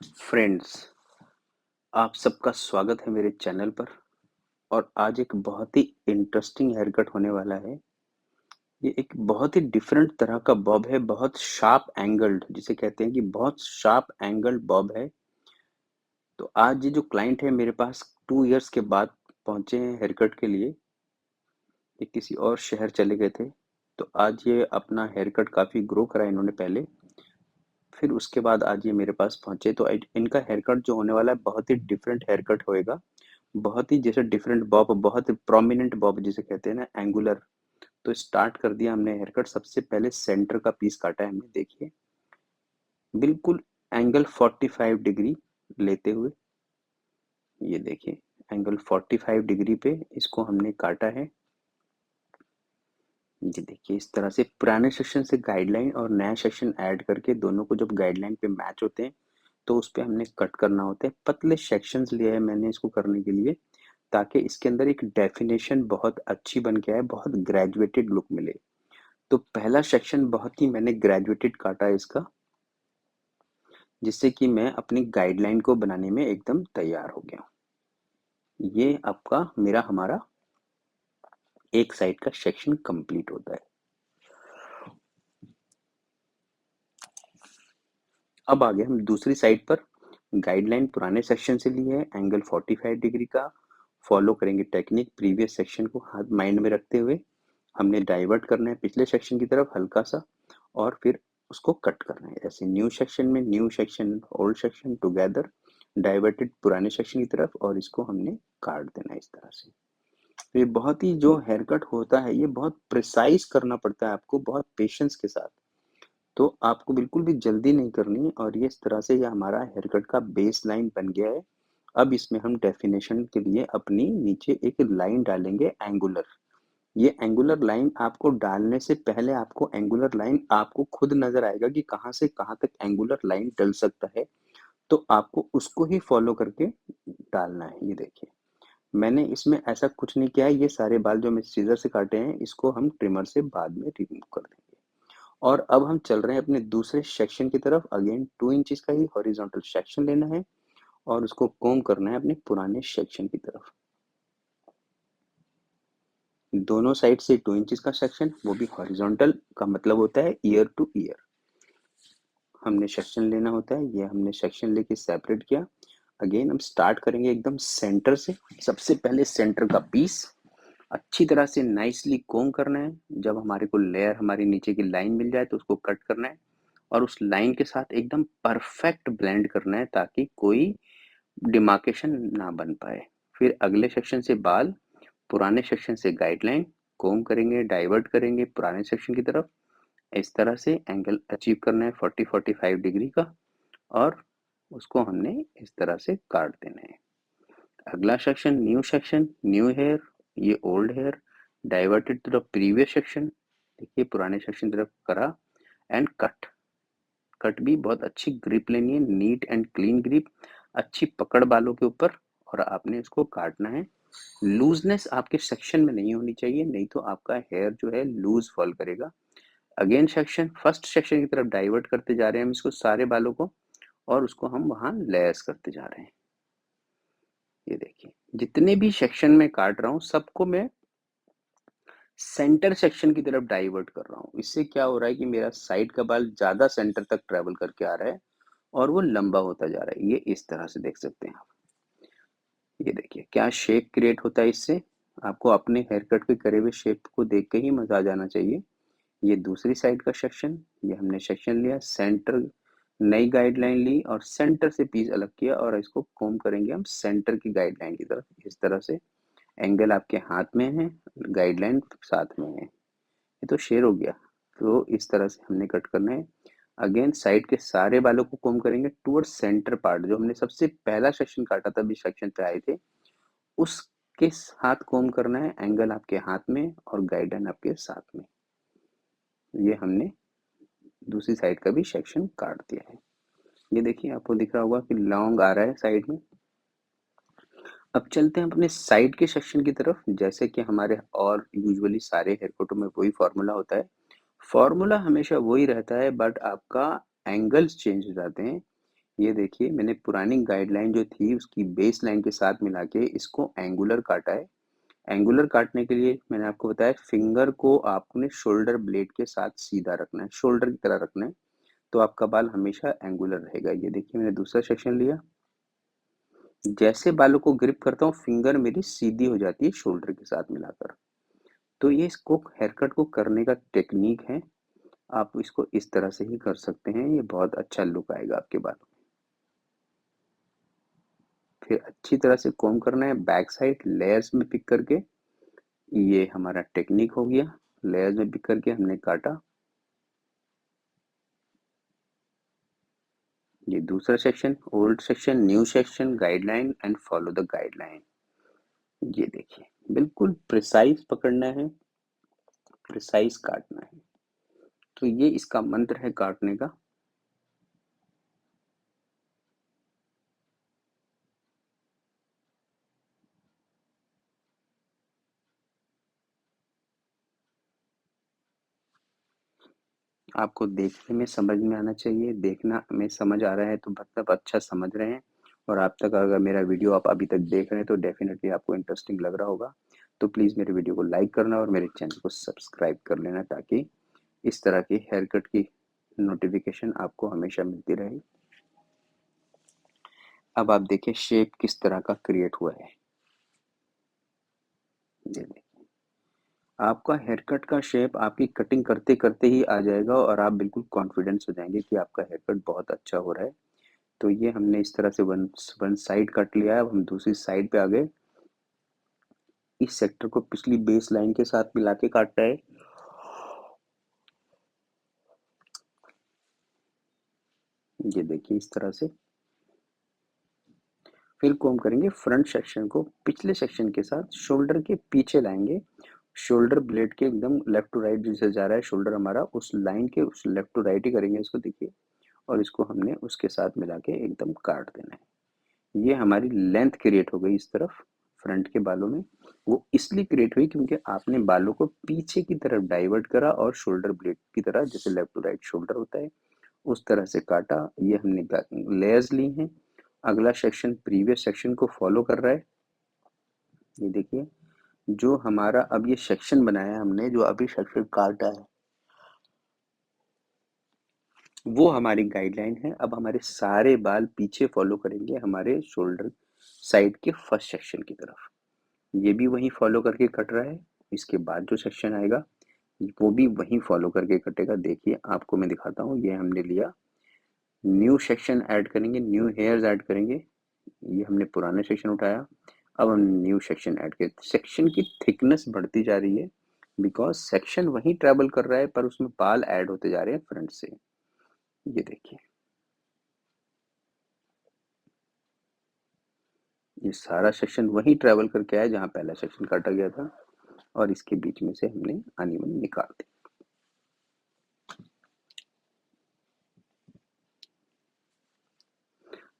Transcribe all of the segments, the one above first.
Friends, आप सबका स्वागत है मेरे चैनल पर। और आज एक बहुत ही इंटरेस्टिंग हेयर कट होने वाला है। ये एक बहुत ही डिफरेंट तरह का बॉब है, बहुत शार्प एंगल्ड, जिसे कहते हैं कि बहुत शार्प एंगल्ड बॉब है। तो आज ये जो क्लाइंट है मेरे पास 2 इयर्स के बाद पहुंचे हैं हेयर कट के लिए। ये किसी और शहर चले गए थे, तो आज ये अपना हेयर कट काफ़ी ग्रो करा इन्होंने पहले, फिर उसके बाद आज ये मेरे पास पहुंचे। तो इनका हेयर कट जो होने वाला है बहुत ही डिफरेंट हेयर कट होएगा, बहुत ही जैसे डिफरेंट बॉब, बहुत ही प्रोमिनेंट बॉब जिसे कहते हैं ना, एंगुलर। तो स्टार्ट कर दिया हमने हेयर कट। सबसे पहले सेंटर का पीस काटा है हमने, देखिए बिल्कुल एंगल 45 डिग्री लेते हुए। ये देखिए एंगल 45 डिग्री पे इसको हमने काटा है। जी देखिए इस तरह से पुराने सेक्शन से गाइडलाइन और नया सेक्शन ऐड करके दोनों को जब गाइडलाइन पे मैच होते हैं तो उस पे हमने कट करना होता है। पतले सेक्शंस लिए हैं मैंने इसको करने के लिए, ताकि इसके अंदर एक डेफिनेशन बहुत अच्छी बन के आए, बहुत ग्रेजुएटेड लुक मिले। तो पहला सेक्शन बहुत ही मैंने ग्रेजुएटेड काटा है इसका, जिससे कि मैं अपनी गाइडलाइन को बनाने में एकदम तैयार हो गया हूँ। ये आपका मेरा हमारा एक साइड का सेक्शन कंप्लीट होता है। अब आगे हम दूसरी साइड पर। गाइडलाइन पुराने सेक्शन से ली है, एंगल 45 डिग्री का। फॉलो करेंगे टेक्निक, प्रीवियस सेक्शन को हाथ माइंड में रखते हुए हमने डाइवर्ट करना है पिछले सेक्शन की तरफ हल्का सा, और फिर उसको कट करना है। ऐसे न्यू सेक्शन में new section old section together, diverted पुराने सेक्शन की तरफ, और इसको हमने काट देना है इस तरह से। तो ये बहुत ही जो हेयर कट होता है ये बहुत प्रिसाइज करना पड़ता है आपको, बहुत पेशेंस के साथ। तो आपको बिल्कुल भी जल्दी नहीं करनी है। और ये इस तरह से ये हमारा हेयर कट का बेस लाइन बन गया है। अब इसमें हम डेफिनेशन के लिए अपनी नीचे एक लाइन डालेंगे एंगुलर। ये एंगुलर लाइन आपको डालने से पहले आपको एंगुलर लाइन आपको खुद नजर आएगा कि कहाँ से कहाँ तक एंगुलर लाइन डल सकता है। तो आपको उसको ही फॉलो करके डालना है। ये देखिए मैंने इसमें ऐसा कुछ नहीं किया है। ये सारे बाल जो मैं सीजर से काटे हैं इसको हम ट्रिमर से बाद में रिमूव कर देंगे। और अब हम चल रहे हैं अपने दूसरे सेक्शन की तरफ। अगेन 2 इंचेस का ही हॉरिजॉन्टल सेक्शन लेना है और उसको कोम करना है अपने पुराने सेक्शन की तरफ। दोनों साइड से 2 इंचेस का सेक्शन, वो भी हॉरिजॉन्टल का मतलब होता है ईयर टू ईयर हमने सेक्शन लेना होता है। ये हमने सेक्शन लेके सेपरेट किया। अगेन हम स्टार्ट करेंगे एकदम सेंटर से। सबसे पहले सेंटर का पीस अच्छी तरह से नाइसली कोम करना है। जब हमारे को लेयर हमारी नीचे की लाइन मिल जाए तो उसको कट करना है और उस लाइन के साथ एकदम परफेक्ट ब्लेंड करना है, ताकि कोई डिमार्केशन ना बन पाए। फिर अगले सेक्शन से बाल, पुराने सेक्शन से गाइडलाइन, कोम करेंगे, डाइवर्ट करेंगे पुराने सेक्शन की तरफ। इस तरह से एंगल अचीव करना है 40-45 डिग्री का, और उसको हमने इस तरह से काट देना है। अगला section new section, new here, ये old here, diverted to the previous section. देखिए पुराने सेक्शन की तरफ करा एंड कट। कट भी बहुत अच्छी ग्रिप लेनी है, नीट एंड क्लीन ग्रिप, अच्छी पकड़ बालों के ऊपर, और आपने इसको काटना है। लूजनेस आपके सेक्शन में नहीं होनी चाहिए, नहीं तो आपका हेयर जो है लूज फॉल करेगा। अगेन सेक्शन फर्स्ट सेक्शन की तरफ डाइवर्ट करते जा रहे हैं हम इसको सारे बालों को, और उसको हम वहां लेयर्स करते जा रहे हैं। ये देखिए जितने भी सेक्शन में काट रहा हूँ सबको मैं सेंटर सेक्शन की तरफ डाइवर्ट कर रहा हूँ। इससे क्या हो रहा है कि मेरा साइड का बाल ज्यादा सेंटर तक ट्रेवल करके आ रहा है और वो लंबा होता जा रहा है। ये इस तरह से देख सकते हैं आप। ये देखिए क्या शेप क्रिएट होता है इससे। आपको अपने हेयर कट के करे हुए शेप को देख के ही मजा आ जाना चाहिए। ये दूसरी साइड का सेक्शन, ये हमने सेक्शन लिया, सेंटर नई गाइडलाइन ली और सेंटर से पीस अलग किया, और इसको कोम करेंगे हम सेंटर की गाइडलाइन की तरफ। इस तरह से एंगल आपके हाथ में है, गाइडलाइन साथ में है। ये तो शेयर हो गया। तो इस तरह से हमने कट करना है। अगेन साइड के सारे बालों को कोम करेंगे टूवर्ड सेंटर पार्ट। जो हमने सबसे पहला सेक्शन काटा था, भी सेक्शन पे आए थे, उसके हाथ कोम करना है। एंगल आपके हाथ में और गाइडलाइन आपके साथ में। ये हमने दूसरी साइड का भी सेक्शन काट दिया है। ये देखिए आपको दिख रहा होगा कि लॉन्ग आ रहा है साइड में। अब चलते हैं अपने साइड के सेक्शन की तरफ। जैसे कि हमारे और यूजुअली सारे हेयर कटों में वही फॉर्मूला होता है। फॉर्मूला हमेशा वही रहता है, बट आपका एंगल्स चेंज हो जाते हैं। ये देखिए मैंने पुरानी गाइडलाइन जो थी उसकी बेस लाइन के साथ मिला के इसको एंगुलर काटा है। एंगुलर काटने के लिए मैंने आपको बताया फिंगर को आपने शोल्डर ब्लेड के साथ सीधा रखना है, शोल्डर की तरह रखना है, तो आपका बाल हमेशा एंगुलर रहेगा। ये देखिए मैंने दूसरा सेक्शन लिया, जैसे बालों को ग्रिप करता हूँ फिंगर मेरी सीधी हो जाती है शोल्डर के साथ मिलाकर। तो ये इसको हेयर कट को करने का टेक्निक है, आप इसको इस तरह से ही कर सकते हैं, ये बहुत अच्छा लुक आएगा आपके बालों में। फिर अच्छी तरह से कॉम्ब करना है बैक साइड लेयर्स में पिक करके। ये हमारा टेक्निक हो गया, लेयर्स में पिक करके हमने काटा। ये दूसरा section, old section, new section, guideline and follow the guideline. ये देखिए बिल्कुल प्रिसाइज पकड़ना है, प्रिसाइज काटना है, तो ये इसका मंत्र है काटने का। आपको देखने में समझ में आना चाहिए, देखना में समझ आ रहा है तो मतलब अच्छा समझ रहे हैं। और आप तक अगर मेरा वीडियो आप अभी तक देख रहे हैं तो डेफिनेटली आपको इंटरेस्टिंग लग रहा होगा। तो प्लीज़ मेरे वीडियो को लाइक करना और मेरे चैनल को सब्सक्राइब कर लेना, ताकि इस तरह की हेयर कट की नोटिफिकेशन आपको हमेशा मिलती रहे। अब आप देखिए शेप किस तरह का क्रिएट हुआ है। ये देखिए आपका हेयर कट का शेप आपकी कटिंग करते करते ही आ जाएगा और आप बिल्कुल कॉन्फिडेंस हो जाएंगे कि आपका हेयर कट बहुत अच्छा हो रहा है। तो ये हमने इस तरह से वन वन साइड कट लिया है। अब हम दूसरी साइड पे आ गए, इस सेक्टर को पिछली बेस लाइन के साथ मिला के काटना है। ये देखिए इस तरह से। फिर कॉम्ब करेंगे फ्रंट सेक्शन को पिछले सेक्शन के साथ शोल्डर के पीछे लाएंगे, शोल्डर ब्लेड के एकदम लेफ्ट टू राइट जिसे जा रहा है शोल्डर हमारा, उस लाइन के उस लेफ्ट टू राइट ही करेंगे इसको, देखिए। और इसको हमने उसके साथ मिला के एकदम काट देना है। ये हमारी लेंथ क्रिएट हो गई इस तरफ फ्रंट के बालों में। वो इसलिए क्रिएट हुई क्योंकि आपने बालों को पीछे की तरफ डाइवर्ट करा और शोल्डर ब्लेड की तरह, जैसे लेफ्ट टू राइट शोल्डर होता है उस तरह से काटा। ये हमने लेयर्स ली हैं। अगला सेक्शन प्रीवियस सेक्शन को फॉलो कर रहा है। ये देखिए जो हमारा अब ये सेक्शन बनाया है हमने, जो अभी सेक्शन काटा है वो हमारी गाइडलाइन है। अब हमारे सारे बाल पीछे फॉलो करेंगे हमारे शोल्डर साइड के फर्स्ट सेक्शन की तरफ। ये भी वही फॉलो करके कट रहा है। इसके बाद जो सेक्शन आएगा वो भी वही फॉलो करके कटेगा। देखिए आपको मैं दिखाता हूँ, ये हमने लिया, न्यू सेक्शन ऐड करेंगे, न्यू हेयर्स ऐड करेंगे। ये हमने पुराने सेक्शन उठाया, अब हम न्यू सेक्शन ऐड करें। सेक्शन की थिकनेस बढ़ती जा रही है बिकॉज सेक्शन वही ट्रेवल कर रहा है पर उसमें बाल ऐड होते जा रहे हैं फ्रंट से। ये देखिए ये सारा सेक्शन वही ट्रेवल करके आया जहाँ पहला सेक्शन काटा गया था, और इसके बीच में से हमने अनिवन निकाल दी।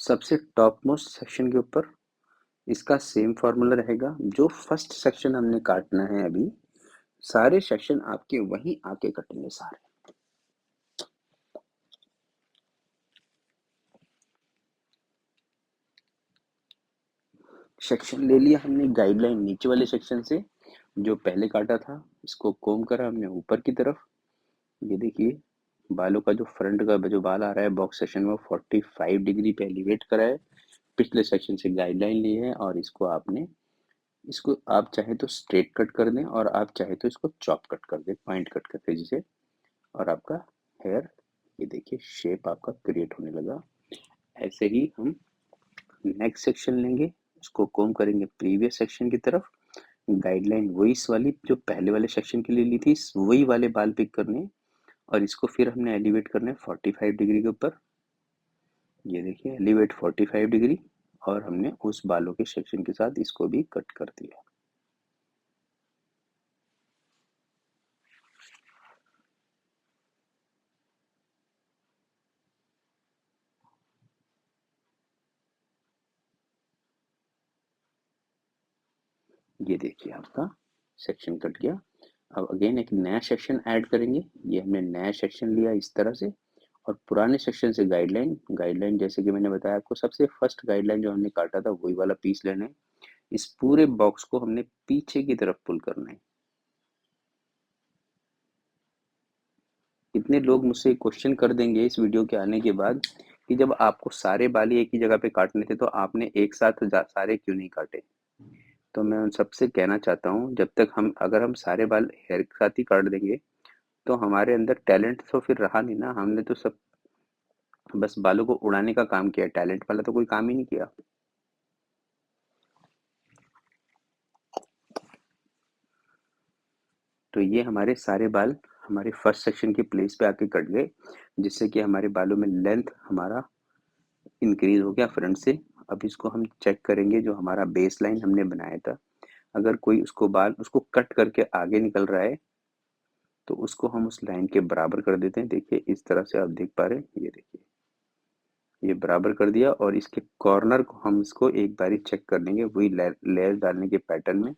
सबसे टॉप मोस्ट सेक्शन के ऊपर इसका सेम फॉर्मूला रहेगा। जो फर्स्ट सेक्शन हमने काटना है अभी, सारे सेक्शन आपके वहीं आके कटेंगे सारे। सेक्शन ले लिया हमने गाइडलाइन नीचे वाले सेक्शन से, जो पहले काटा था इसको कोम करा हमने ऊपर की तरफ। ये देखिए बालों का जो फ्रंट का जो बाल आ रहा है बॉक्स सेक्शन में 45 डिग्री पे एलिवेट करा है, पिछले सेक्शन से गाइडलाइन ली है, और इसको आपने, इसको आप चाहे तो स्ट्रेट कट कर दें और आप चाहे तो इसको चॉप कट कर दें, पॉइंट कट करके जिसे, और आपका हेयर, ये देखिए शेप आपका क्रिएट होने लगा। ऐसे ही हम नेक्स्ट सेक्शन लेंगे, इसको कोम करेंगे प्रीवियस सेक्शन की तरफ। गाइडलाइन वही इस वाली जो पहले वाले सेक्शन के लिए ली थी वही वाले बाल पिक करने, और इसको फिर हमने एलिवेट करना है 45 डिग्री के ऊपर। ये देखिए एलिवेट 45 डिग्री, और हमने उस बालों के सेक्शन के साथ इसको भी कट कर दिया। ये देखिए आपका सेक्शन कट गया। अब अगेन एक नया सेक्शन ऐड करेंगे। ये हमने नया सेक्शन लिया इस तरह से, और पुराने सेक्शन से गाइडलाइन जैसे कि मैंने बताया आपको, सबसे फर्स्ट गाइडलाइन जो हमने काटा था वही वाला पीस लेना है। इस पूरे बॉक्स को हमने पीछे की तरफ पुल करना है। कितने लोग मुझसे क्वेश्चन कर देंगे इस वीडियो के आने के बाद कि जब आपको सारे बाल एक ही जगह पे काटने थे तो आपने एक साथ सारे क्यों नहीं काटे। तो मैं उन सबसे कहना चाहता हूँ, जब तक हम अगर हम सारे बाल हेयर के साथ ही काट देंगे तो हमारे अंदर टैलेंट तो फिर रहा नहीं ना। हमने तो सब बस बालों को उड़ाने का काम किया, टैलेंट वाला तो कोई काम ही नहीं किया। तो ये हमारे सारे बाल हमारे फर्स्ट सेक्शन के प्लेस पे आके कट गए, जिससे कि हमारे बालों में लेंथ हमारा इंक्रीज हो गया फ्रंट से। अब इसको हम चेक करेंगे, जो हमारा बेस लाइन हमने बनाया था, अगर कोई उसको बाल उसको कट करके आगे निकल रहा है तो उसको हम उस लाइन के बराबर कर देते हैं। देखिए इस तरह से आप देख पा रहे हैं, ये देखिए ये बराबर कर दिया। और इसके कॉर्नर को हम इसको एक बारी चेक कर लेंगे, वही लेयर डालने के पैटर्न में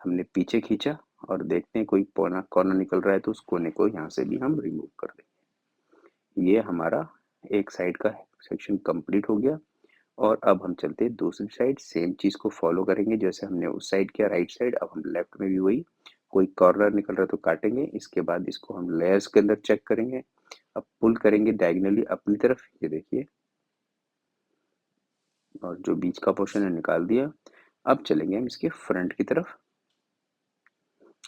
हमने पीछे खींचा और देखते हैं कोई कॉर्नर निकल रहा है तो उस कोने को यहाँ से भी हम रिमूव कर देंगे। ये हमारा एक साइड का सेक्शन कंप्लीट हो गया। और अब हम चलते हैं दूसरी साइड, सेम चीज को फॉलो करेंगे जैसे हमने उस साइड किया राइट साइड। अब हम लेफ्ट में भी वही, कोई कॉर्नर निकल रहा है तो काटेंगे। इसके बाद इसको हम लेयर्स के अंदर चेक करेंगे। अब पुल करेंगे डायगनली अपनी तरफ, ये देखिए, और जो बीच का पोर्शन है निकाल दिया। अब चलेंगे हम इसके फ्रंट की तरफ।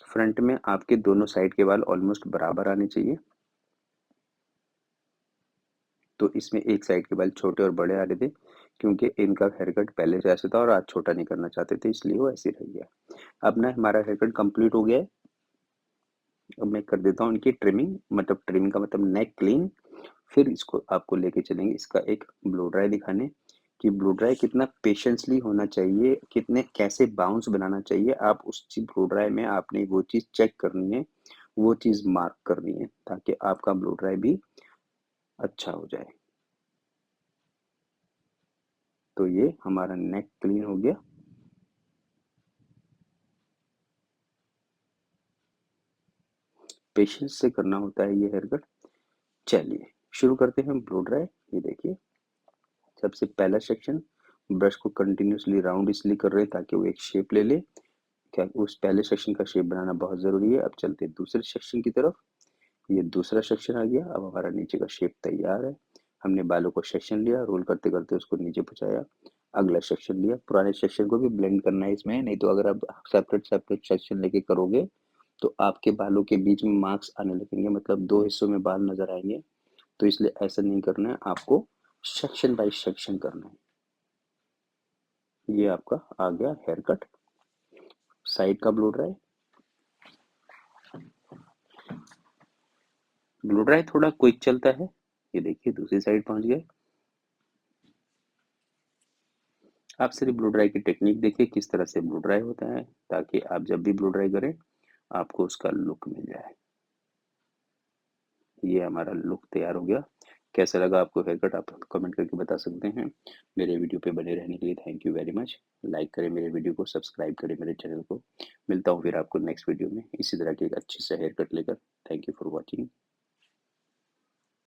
फ्रंट में आपके दोनों साइड के बाल ऑलमोस्ट बराबर आने चाहिए। तो इसमें एक साइड के बाल छोटे और बड़े आ रहे थे, क्योंकि इनका हेयर कट पहले से ऐसा था और आज छोटा नहीं करना चाहते थे, इसलिए वो ऐसे रह गया। अब ना हमारा हेयर कट कंप्लीट हो गया है। अब मैं कर देता हूँ इनकी ट्रिमिंग, मतलब ट्रिमिंग का मतलब नेक क्लीन। फिर इसको आपको लेके चलेंगे इसका एक ब्लो ड्राई दिखाने, कि ब्लो ड्राई कितना पेशेंसली होना चाहिए, कितने कैसे बाउंस बनाना चाहिए। आप उस चीज ब्लो ड्राई में आपने वो चीज चेक करनी है, वो चीज मार्क करनी है, ताकि आपका ब्लो ड्राई भी अच्छा हो जाए। तो ये हमारा नेक क्लीन हो गया। पेशेंस से करना होता है ये हेयर कट। चलिए शुरू करते हैं ब्लो ड्राई। ये देखिए सबसे पहला सेक्शन, ब्रश को कंटिन्यूसली राउंड इसलिए कर रहे हैं ताकि वो एक शेप ले ले। क्या उस पहले सेक्शन का शेप बनाना बहुत ज़रूरी है। अब चलते हैं दूसरे सेक्शन की तरफ। ये दूसरा सेक्शन आ गया। अब हमारा नीचे का शेप तैयार है। हमने बालों को सेक्शन लिया, रोल करते करते उसको नीचे पहुंचाया। अगला सेक्शन लिया, पुराने सेक्शन को भी ब्लेंड करना है इसमें, नहीं तो अगर आप सेपरेट सेपरेट सेक्शन लेके करोगे तो आपके बालों के बीच में मार्क्स आने लगेंगे, मतलब दो हिस्सों में बाल नजर आएंगे। तो इसलिए ऐसा नहीं करना है, आपको सेक्शन बाय सेक्शन करना है। ये आपका आ गया हेयर कट। साइड का ब्लो ड्राई। ब्लो ड्राई थोड़ा क्विक चलता है। ये देखिए दूसरी साइड पहुंच गए। आप सिर्फ ब्लो ड्राई की टेक्निक देखिए किस तरह से ब्लो ड्राई होता है, ताकि आप जब भी ब्लो ड्राई करें आपको उसका लुक मिल जाए। ये हमारा लुक तैयार हो गया। कैसा लगा आपको हेयर कट, आप कमेंट करके बता सकते हैं। मेरे वीडियो पे बने रहने के लिए thank you very much. Like करें मेरे वीडियो को, सब्सक्राइब करें मेरे चैनल को। मिलता हूँ फिर आपको नेक्स्ट वीडियो में इसी तरह की एक अच्छी सा हेयर कट लेकर। Thank you for watching.